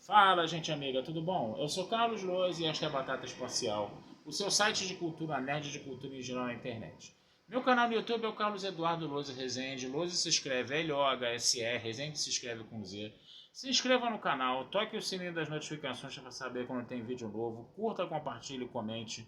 Fala, gente amiga, tudo bom? Eu sou Carlos Loz e esta é a Batata Espacial, o seu site de cultura nerd e de cultura em geral na internet. Meu canal no YouTube é o Carlos Eduardo Loze Rezende. Loze se escreve L-O-H-S-E, Rezende se escreve com Z. Se inscreva no canal, toque o sininho das notificações para saber quando tem vídeo novo, curta, compartilhe e comente.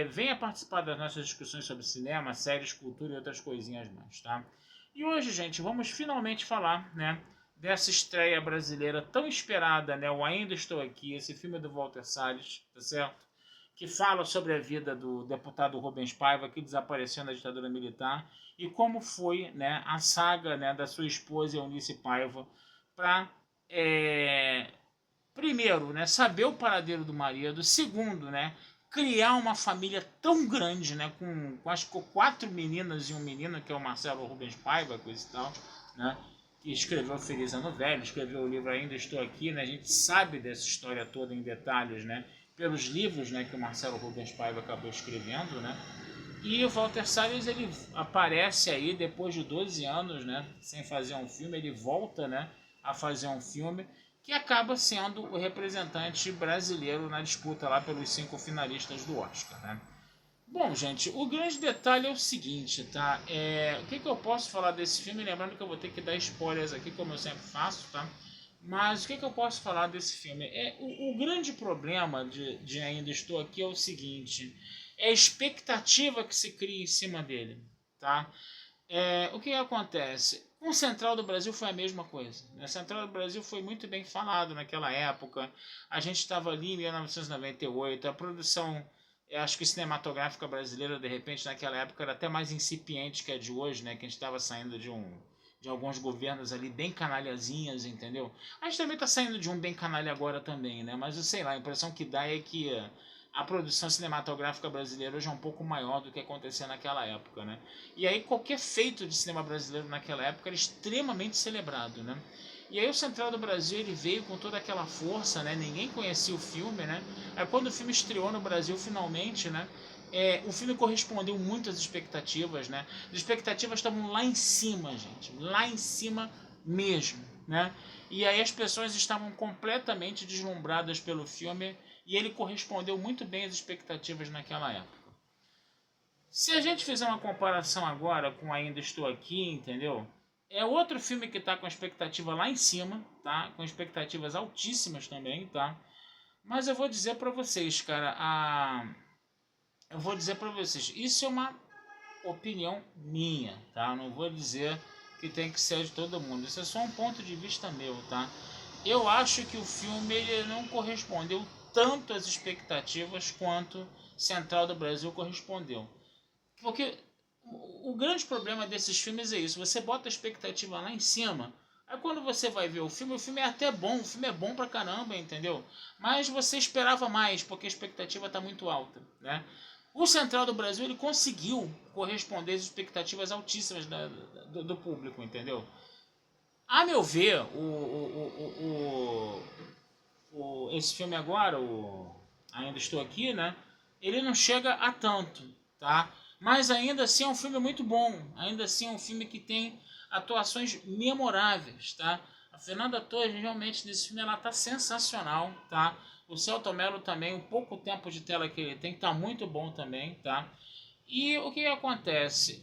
Venha participar das nossas discussões sobre cinema, séries, cultura e outras coisinhas mais, tá? E hoje, gente, vamos finalmente falar, né, dessa estreia brasileira tão esperada, né, o Ainda Estou Aqui, esse filme do Walter Salles, tá certo? Que fala sobre a vida do deputado Rubens Paiva, que desapareceu na ditadura militar, e como foi, né, a saga, né, da sua esposa Eunice Paiva para primeiro, né, saber o paradeiro do marido. Segundo, né, criar uma família tão grande, né, com acho que quatro meninas e um menino, que é o Marcelo Rubens Paiva, coisa e tal, né, que escreveu Feliz Ano Velho, escreveu o livro Ainda Estou Aqui, né, a gente sabe dessa história toda em detalhes, né, pelos livros, né, que o Marcelo Rubens Paiva acabou escrevendo, né. E o Walter Salles, ele aparece aí depois de 12 anos, né, sem fazer um filme, ele volta, né, a fazer um filme que acaba sendo o representante brasileiro na disputa lá pelos 5 finalistas do Oscar, né? Bom, gente, o grande detalhe é o seguinte, tá? O que eu posso falar desse filme? Lembrando que eu vou ter que dar spoilers aqui, como eu sempre faço, tá? Mas o que eu posso falar desse filme? O grande problema de Ainda Estou Aqui é o seguinte: é a expectativa que se cria em cima dele, tá? O que acontece? Com o Central do Brasil foi a mesma coisa. A Central do Brasil foi muito bem falado naquela época. A gente estava ali em 1998. A produção, acho que cinematográfica brasileira, de repente, naquela época, era até mais incipiente que a de hoje, né? Que a gente estava saindo de alguns governos ali bem canalhazinhas, entendeu? A gente também está saindo de um bem canalha agora também, né? Mas eu sei lá, a impressão que dá é que a produção cinematográfica brasileira hoje é um pouco maior do que acontecia naquela época, né? E aí qualquer feito de cinema brasileiro naquela época era extremamente celebrado, né? E aí o Central do Brasil ele veio com toda aquela força, né? Ninguém conhecia o filme, né? Aí quando o filme estreou no Brasil finalmente, né? O filme correspondeu muito às expectativas, né? As expectativas estavam lá em cima, gente, lá em cima mesmo, né? E aí as pessoas estavam completamente deslumbradas pelo filme e ele correspondeu muito bem às expectativas naquela época. Se a gente fizer uma comparação agora com Ainda Estou Aqui, entendeu? É outro filme que está com a expectativa lá em cima, tá? Com expectativas altíssimas também, tá? Mas eu vou dizer para vocês, cara, eu vou dizer para vocês, isso é uma opinião minha, tá? Não vou dizer que tem que ser de todo mundo. Isso é só um ponto de vista meu, tá? Eu acho que o filme ele não correspondeu tanto às expectativas quanto Central do Brasil correspondeu. Porque o grande problema desses filmes é isso. Você bota a expectativa lá em cima. Aí quando você vai ver o filme é até bom. O filme é bom pra caramba, entendeu? Mas você esperava mais, porque a expectativa está muito alta, né? O Central do Brasil ele conseguiu corresponder às expectativas altíssimas do público, entendeu? A meu ver, esse filme agora, Ainda Estou Aqui, né? Ele não chega a tanto, tá? Mas ainda assim é um filme muito bom. Ainda assim é um filme que tem atuações memoráveis, tá? A Fernanda Torres realmente nesse filme ela tá sensacional, tá? O Celton Mello também, o pouco tempo de tela que ele tem, tá muito bom também, tá? E o que acontece?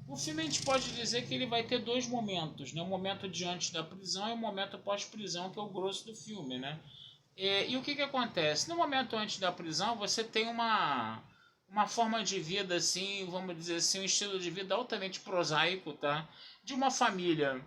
O filme a gente pode dizer que ele vai ter dois momentos, né? O momento de antes da prisão e o momento pós-prisão, que é o grosso do filme, né? E o que acontece? No momento antes da prisão, você tem uma forma de vida, assim, vamos dizer assim, um estilo de vida altamente prosaico, tá? De uma família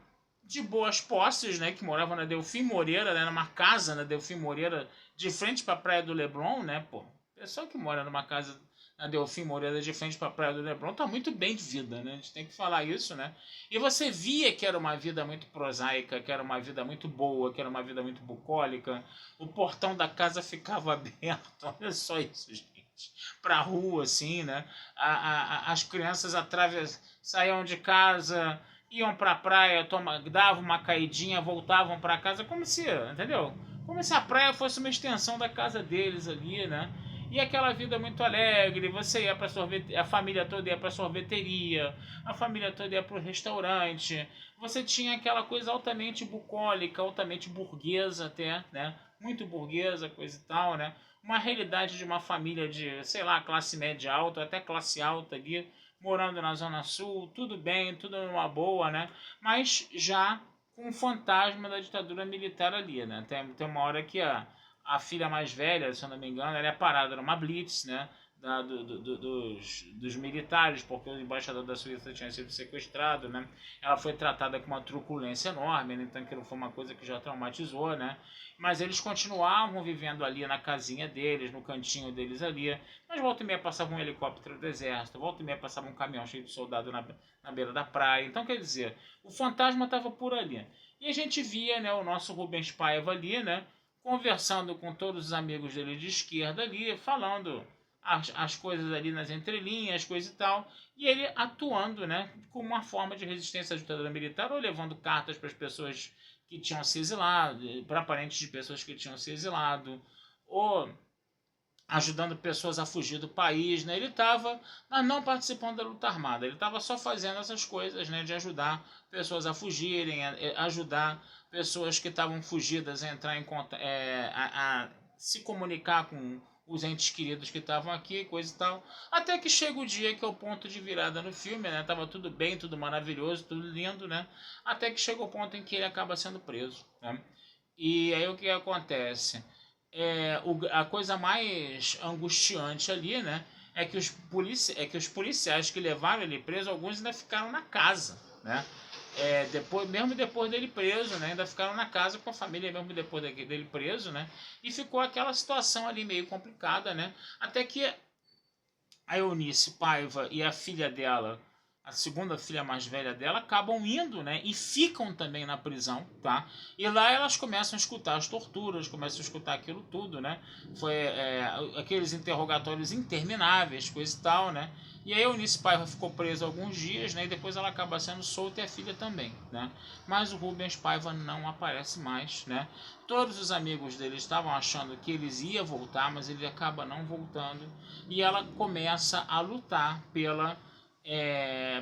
de boas posses, né? Que morava na Delfim Moreira, né? Numa casa na Delfim Moreira, de frente para a Praia do Leblon, né, pô? Pessoal que mora numa casa na Delfim Moreira de frente para a Praia do Leblon tá muito bem de vida, né? A gente tem que falar isso, né? E você via que era uma vida muito prosaica, que era uma vida muito boa, que era uma vida muito bucólica. O portão da casa ficava aberto, olha só isso, gente. Pra rua, assim, né? As crianças saíam de casa, iam pra praia, davam uma caidinha, voltavam pra casa, como se, entendeu? Como se a praia fosse uma extensão da casa deles ali, né? E aquela vida muito alegre, você ia para sorvete, a família toda ia para sorveteria, a família toda ia para o restaurante. Você tinha aquela coisa altamente bucólica, altamente burguesa até, né? Muito burguesa, coisa e tal, né? Uma realidade de uma família de, sei lá, classe média alta, até classe alta ali, morando na Zona Sul, tudo bem, tudo numa boa, né? Mas já com o fantasma da ditadura militar ali, né? Tem uma hora que a filha mais velha, se eu não me engano, ela é parada numa blitz, né? Dos militares, porque o embaixador da Suíça tinha sido sequestrado, né? Ela foi tratada com uma truculência enorme, né? Então aquilo foi uma coisa que já traumatizou, né? Mas eles continuavam vivendo ali na casinha deles, no cantinho deles ali. Mas volta e meia passava um helicóptero do exército, volta e meia passava um caminhão cheio de soldado na beira da praia. Então, quer dizer, o fantasma estava por ali. E a gente via, né, o nosso Rubens Paiva ali, né, conversando com todos os amigos dele de esquerda ali, falando as coisas ali nas entrelinhas, coisa e tal, e ele atuando, né, como uma forma de resistência à ditadura militar, ou levando cartas para as pessoas que tinham se exilado, para parentes de pessoas que tinham se exilado, ou ajudando pessoas a fugir do país, né? Ele estava, mas não participando da luta armada. Ele estava só fazendo essas coisas, né? De ajudar pessoas a fugirem, ajudar pessoas que estavam fugidas a entrar em contato, a se comunicar com os entes queridos que estavam aqui, coisa e tal. Até que chega o dia que é o ponto de virada no filme, né? Tava tudo bem, tudo maravilhoso, tudo lindo, né? Até que chega o ponto em que ele acaba sendo preso, né? E aí o que acontece? A coisa mais angustiante ali, né? É que os policiais que levaram ele preso, alguns ainda ficaram na casa, né? Mesmo depois dele preso, né? Ainda ficaram na casa com a família mesmo depois dele preso, né? E ficou aquela situação ali meio complicada, né? Até que a Eunice Paiva e a filha dela, a segunda filha mais velha dela, acabam indo, né? E ficam também na prisão, tá? E lá elas começam a escutar as torturas, começam a escutar aquilo tudo, né? Foi aqueles interrogatórios intermináveis, coisa e tal, né? E aí a Eunice Paiva ficou presa alguns dias, né? E depois ela acaba sendo solta e a filha também, né? Mas o Rubens Paiva não aparece mais, né? Todos os amigos dele estavam achando que eles iam voltar, mas ele acaba não voltando. E ela começa a lutar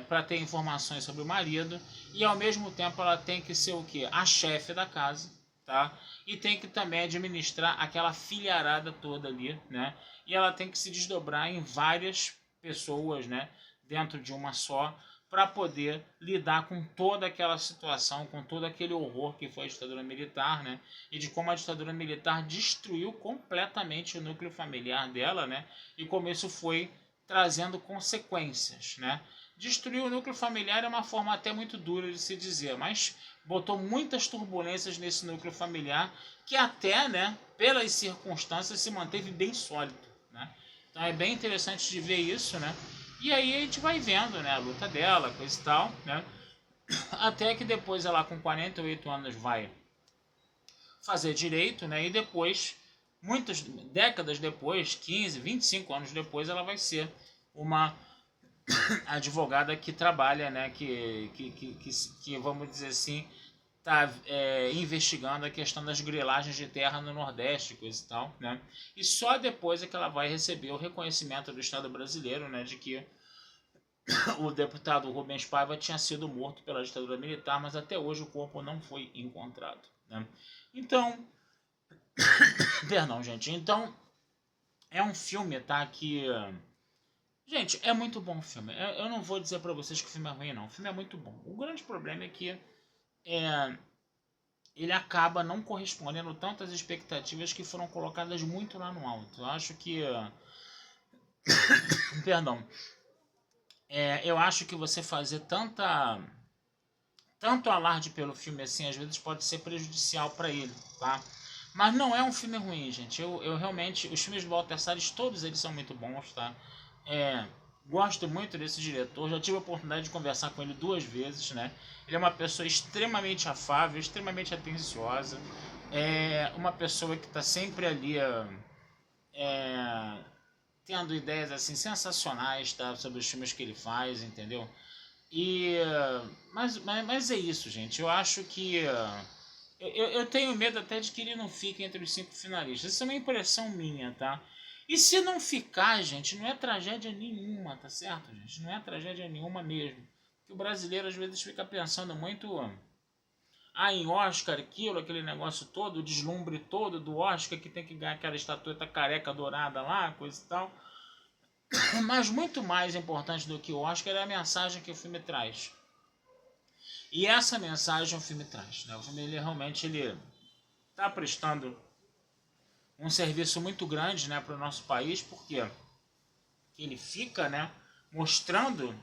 para ter informações sobre o marido, e ao mesmo tempo ela tem que ser o que? A chefe da casa, tá? E tem que também administrar aquela filharada toda ali, né? E ela tem que se desdobrar em várias pessoas, né? Dentro de uma só, para poder lidar com toda aquela situação, com todo aquele horror que foi a ditadura militar, né? E de como a ditadura militar destruiu completamente o núcleo familiar dela, né? E como isso foi trazendo consequências, né? Destruir o núcleo familiar é uma forma até muito dura de se dizer, mas botou muitas turbulências nesse núcleo familiar que até, né, pelas circunstâncias, se manteve bem sólido, né? Então é bem interessante de ver isso, né? E aí a gente vai vendo, né, a luta dela, coisa e tal, né? Até que depois ela com 48 anos vai fazer direito, né? E depois, muitas décadas depois, 15, 25 anos depois, ela vai ser uma advogada que trabalha, né? Que vamos dizer assim, está investigando a questão das grilagens de terra no Nordeste, coisa e tal, né? E só depois é que ela vai receber o reconhecimento do Estado brasileiro, né? De que o deputado Rubens Paiva tinha sido morto pela ditadura militar, mas até hoje o corpo não foi encontrado, né? Então, perdão, gente. Então, é um filme, tá? Que. Gente, é muito bom o filme. Eu não vou dizer pra vocês que o filme é ruim, não. O filme é muito bom. O grande problema é que ele acaba não correspondendo tanto às expectativas que foram colocadas muito lá no alto. Eu acho que. Perdão. Eu acho que você fazer tanto alarde pelo filme assim, às vezes pode ser prejudicial para ele, tá? Mas não é um filme ruim, gente. Eu realmente, os filmes do Walter Salles, todos eles são muito bons, tá? Gosto muito desse diretor, já tive a oportunidade de conversar com ele 2 vezes, né? Ele é uma pessoa extremamente afável, extremamente atenciosa, uma pessoa que está sempre ali tendo ideias assim sensacionais, tá? Sobre os filmes que ele faz, entendeu? Mas é isso, gente. Eu acho que eu tenho medo até de que ele não fique entre os 5 finalistas. Isso é uma impressão minha, tá? E se não ficar, gente, não é tragédia nenhuma, tá certo, gente? Não é tragédia nenhuma mesmo. Que o brasileiro às vezes fica pensando muito em Oscar, aquilo, aquele negócio todo, o deslumbre todo do Oscar que tem que ganhar aquela estatueta careca dourada lá, coisa e tal. Mas muito mais importante do que o Oscar é a mensagem que o filme traz. E essa mensagem o filme traz, né? O filme ele está prestando um serviço muito grande, né, para o nosso país, porque ele fica, né, mostrando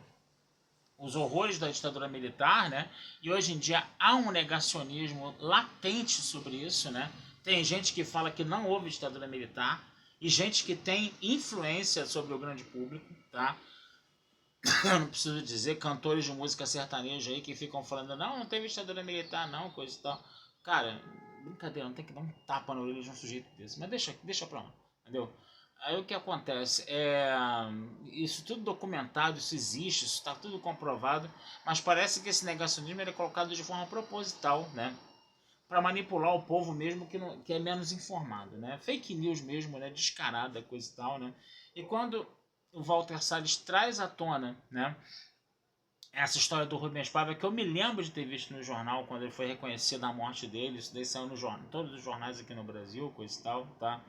os horrores da ditadura militar, né? E hoje em dia há um negacionismo latente sobre isso, né? Tem gente que fala que não houve ditadura militar e gente que tem influência sobre o grande público, tá? Eu não preciso dizer, cantores de música sertaneja aí que ficam falando, não teve ditadura militar, não, coisa e tal. Cara, brincadeira, não tem que dar um tapa na orelha de um sujeito desse. Mas deixa pra lá, entendeu? Aí o que acontece? Isso tudo documentado, isso existe, isso está tudo comprovado, mas parece que esse negacionismo é colocado de forma proposital, né? Para manipular o povo mesmo que é menos informado, né? Fake news mesmo, né? Descarada, coisa e tal, né? E quando o Walter Salles traz à tona, né, essa história do Rubens Paiva, que eu me lembro de ter visto no jornal quando ele foi reconhecido a morte dele, isso daí saiu no jornal, todos os jornais aqui no Brasil, coisa e tal, tá?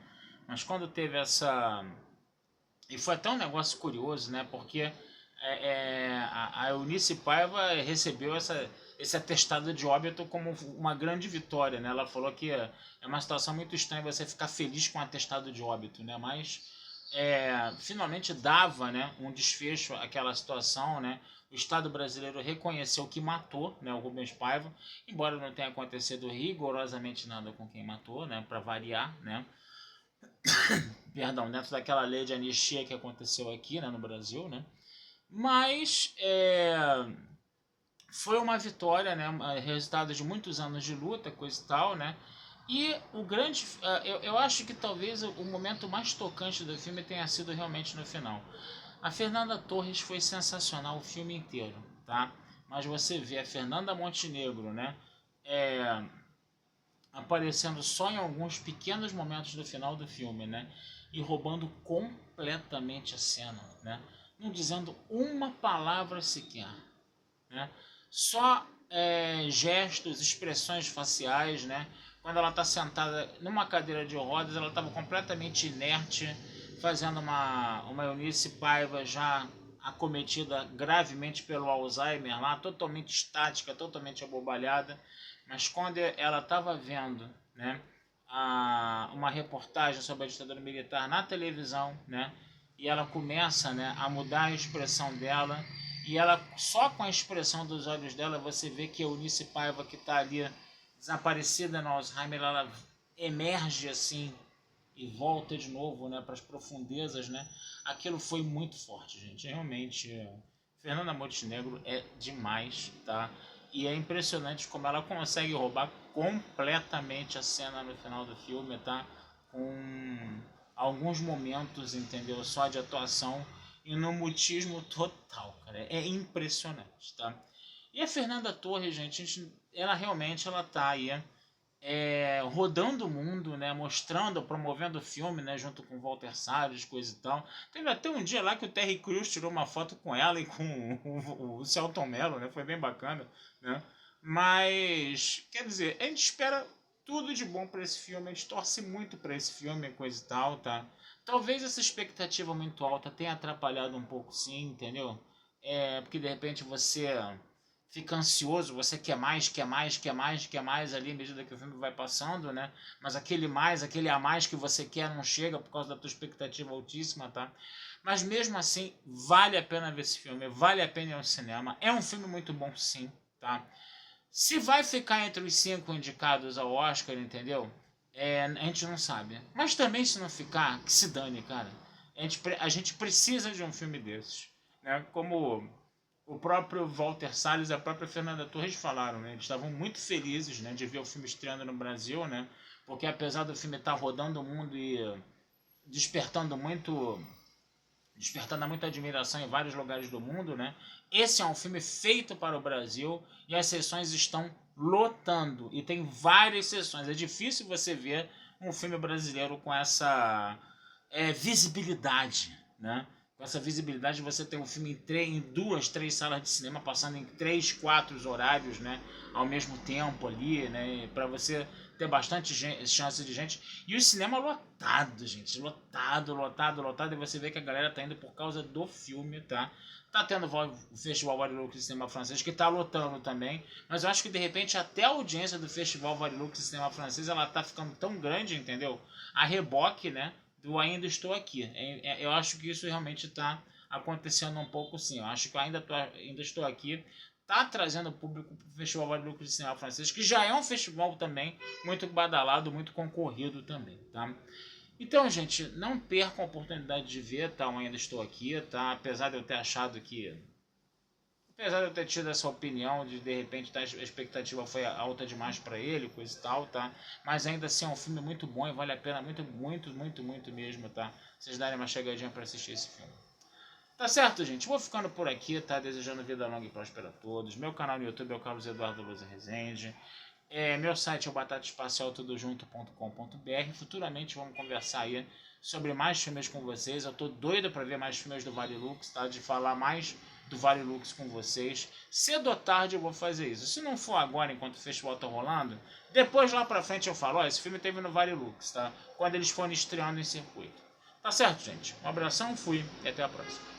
Mas quando teve essa... E foi até um negócio curioso, né? Porque a Eunice Paiva recebeu esse atestado de óbito como uma grande vitória, né? Ela falou que é uma situação muito estranha você ficar feliz com um atestado de óbito, né? Mas finalmente dava, né, um desfecho àquela situação, né? O Estado brasileiro reconheceu que matou, né, o Rubens Paiva, embora não tenha acontecido rigorosamente nada com quem matou, né? Para variar, né? Perdão, dentro daquela lei de anistia que aconteceu aqui, né, no Brasil, né? Mas foi uma vitória, né? Resultado de muitos anos de luta, coisa e tal, né? E o grande, eu acho que talvez o momento mais tocante do filme tenha sido realmente no final. A Fernanda Torres foi sensacional o filme inteiro, tá? Mas você vê a Fernanda Montenegro, né? Aparecendo só em alguns pequenos momentos do final do filme, né? E roubando completamente a cena, né? Não dizendo uma palavra sequer, né? Só gestos, expressões faciais, né? Quando ela está sentada numa cadeira de rodas, ela estava completamente inerte, fazendo uma Eunice Paiva já acometida gravemente pelo Alzheimer lá, totalmente estática, totalmente abobalhada. Mas quando ela estava vendo, né, uma reportagem sobre a ditadura militar na televisão, né, e ela começa, né, a mudar a expressão dela, e ela só com a expressão dos olhos dela você vê que a Eunice Paiva, que está ali desaparecida no Alzheimer, ela emerge assim e volta de novo, né, para as profundezas, né? Aquilo foi muito forte, gente. Realmente, Fernanda Montenegro é demais, tá? E é impressionante como ela consegue roubar completamente a cena no final do filme, tá? Com alguns momentos, entendeu? Só de atuação e no mutismo total, cara. É impressionante, tá? E a Fernanda Torres, gente, ela realmente ela tá aí rodando o mundo, né, mostrando, promovendo o filme, né, junto com Walter Salles, coisa e tal. Teve até um dia lá que o Terry Crews tirou uma foto com ela e com o Celton Mello, né, foi bem bacana, né. Mas, quer dizer, a gente espera tudo de bom para esse filme, a gente torce muito para esse filme, coisa e tal, tá? Talvez essa expectativa muito alta tenha atrapalhado um pouco, sim, entendeu? Porque de repente você fica ansioso, você quer mais, quer mais, quer mais, quer mais ali à medida que o filme vai passando, né? Mas aquele mais, aquele a mais que você quer não chega por causa da tua expectativa altíssima, tá? Mas mesmo assim, vale a pena ver esse filme, vale a pena ir ao cinema. É um filme muito bom, sim, tá? Se vai ficar entre os 5 indicados ao Oscar, entendeu? A gente não sabe. Mas também se não ficar, que se dane, cara. A gente precisa de um filme desses, né? Como o próprio Walter Salles e a própria Fernanda Torres falaram, né? Eles estavam muito felizes, né, de ver o filme estreando no Brasil, né? Porque apesar do filme estar rodando o mundo e despertando muito, despertando muita admiração em vários lugares do mundo, né? Esse é um filme feito para o Brasil e as sessões estão lotando e tem várias sessões. É difícil você ver um filme brasileiro com essa visibilidade, né? Com essa visibilidade você tem um filme em 2, 3 salas de cinema, passando em 3, 4 horários, né? Ao mesmo tempo ali, né? Para você ter bastante chance de gente. E o cinema lotado, gente. Lotado. E você vê que a galera tá indo por causa do filme, tá? Tá tendo o Festival Varilux de Cinema Francês, que tá lotando também. Mas eu acho que, de repente, até a audiência do Festival Varilux de Cinema Francês, ela tá ficando tão grande, entendeu? A reboque, né? Do Ainda Estou Aqui. Eu acho que isso realmente tá acontecendo um pouco, sim. Eu acho que Ainda Estou Aqui tá trazendo o público para o Festival Varilux de Cinema Francês, que já é um festival também muito badalado, muito concorrido também, tá? Então, gente, não percam a oportunidade de ver, tá? Eu Ainda Estou Aqui, tá? Apesar de eu ter achado que... Apesar de eu ter tido essa opinião de repente tá, a expectativa foi alta demais para ele, coisa e tal, tá? Mas ainda assim é um filme muito bom e vale a pena muito mesmo, tá? Vocês darem uma chegadinha para assistir esse filme. Tá certo, gente? Vou ficando por aqui, tá? Desejando vida longa e próspera a todos. Meu canal no YouTube é o Carlos Eduardo Luza Rezende. Meu site é o batataespacialtudojunto.com.br. Futuramente vamos conversar aí sobre mais filmes com vocês. Eu tô doido para ver mais filmes do Varilux, tá? De falar mais do Varilux com vocês. Cedo ou tarde eu vou fazer isso. Se não for agora, enquanto o festival tá rolando, depois lá pra frente eu falo, ó, esse filme teve no Varilux, tá? Quando eles forem estreando em circuito. Tá certo, gente? Um abração, fui e até a próxima.